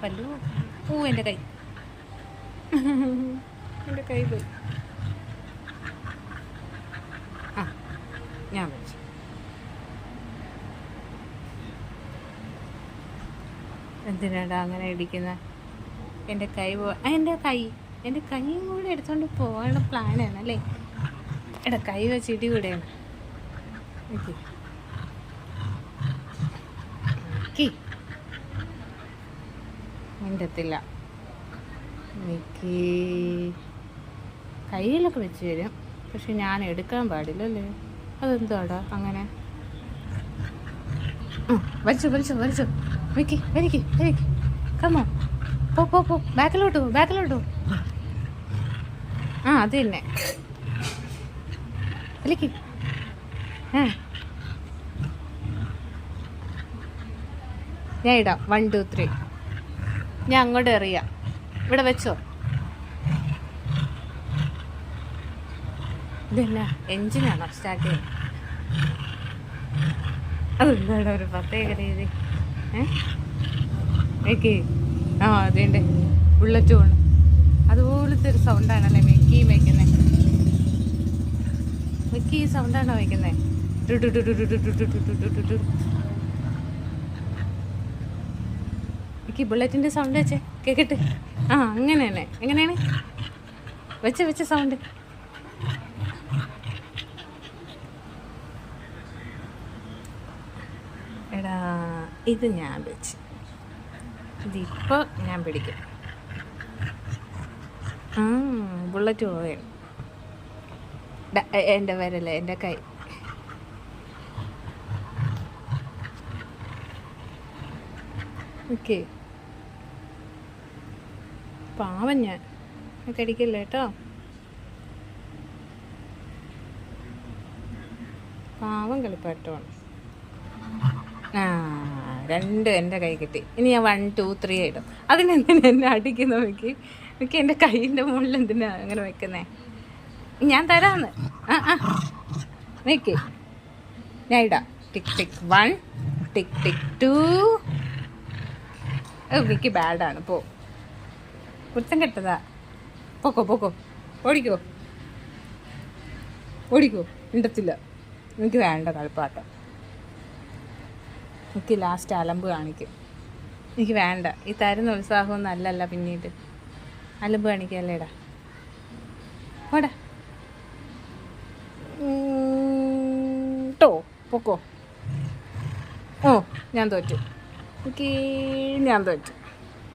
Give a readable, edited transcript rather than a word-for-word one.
പല്ലു. എൻ്റെ കൈ എൻ്റെ കൈ പോയി. ആ ഞാൻ വെച്ചു. എന്തിനാടാ അങ്ങനെ ഇടിക്കുന്നത്? എൻ്റെ കൈ എൻ്റെ കൈയും കൂടെ എടുത്തുകൊണ്ട് പോകാനുള്ള പ്ലാനാണ് അല്ലേ? എടാ കൈ വെച്ച് ഇടി കൂടെയാണ്. മിണ്ടത്തില്ല. മിക്കി കയ്യിലൊക്കെ വെച്ച് തരും, പക്ഷെ ഞാൻ എടുക്കാൻ പാടില്ലല്ലേ? അതെന്താടാ അങ്ങനെ? വലിച്ചോ വലിച്ചോ വലിച്ചോ. മിക്കി വലിക്ക് വലിക്ക്. കമ്മോ പോ ബാക്കിലോട്ട് ആ അത് തന്നെ വലിക്ക്. ഞാൻ ഇടാം 1 2 3. ഞാൻ അങ്ങോട്ട് എറിയാം. ഇവിടെ വെച്ചോ. ഇതെന്നാ എൻജിനാണോ സ്റ്റാർട്ട് ചെയ്യുന്നത്? അതെന്താണ് ഒരു പ്രത്യേക രീതി? മെക്കി ആ അതേണ്ട ബുള്ളറ്റ് പോണ്. അതുപോലത്തെ ഒരു സൗണ്ടാണല്ലേ മെക്കി വയ്ക്കുന്നത്. മെക്കി ഈ സൗണ്ടാണോ വയ്ക്കുന്നത്? എനിക്ക് ബുള്ളറ്റിൻ്റെ സൗണ്ട് വെച്ചേ കേൾക്കട്ടെ. ആ അങ്ങനെ തന്നെ. എങ്ങനെയാണ് വെച്ച സൗണ്ട്? എടാ ഇത് ഞാൻ വെച്ച്, ഇതിപ്പോൾ ഞാൻ പിടിക്കും. ബുള്ളറ്റ് പോവുകയാണ്. എൻ്റെ വരല്ലേ എൻ്റെ കൈ. ഓക്കെ പാവം ഞാൻ കടിക്കില്ല കേട്ടോ. പാവം കളിപ്പാട്ടമാണ്. രണ്ട് എൻ്റെ കൈ കിട്ടി. ഇനി ഞാൻ 1 2 3 ഇടും. അതിനെന്തിനാ എന്നെ അടിക്കുന്ന നോക്കി? എനിക്ക് എൻ്റെ കൈയിൻ്റെ മുകളിൽ എന്തിനാ അങ്ങനെ വെക്കുന്നേ? ഞാൻ തരാമെന്ന്. നോക്കി ഞാൻ ഇടാം. ടിക് ടിക് 1 ടിക് ടിക് 2. എനിക്ക് ബാഡാണ്. കുറ്റം കെട്ടതാ. പോക്കോ ഓടിക്കോ മിണ്ടത്തില്ല. എനിക്ക് വേണ്ട കളിപ്പാട്ടം. എനിക്ക് ലാസ്റ്റ് അലമ്പ് കാണിക്കും. എനിക്ക് വേണ്ട. ഈ തരുന്ന ഉത്സാഹമൊന്നും അല്ലല്ല. പിന്നീട് അലമ്പ് കാണിക്കല്ലേടാ. ഓടാ പോക്കോ. ഞാൻ തോറ്റു. ഞാൻ തോറ്റു.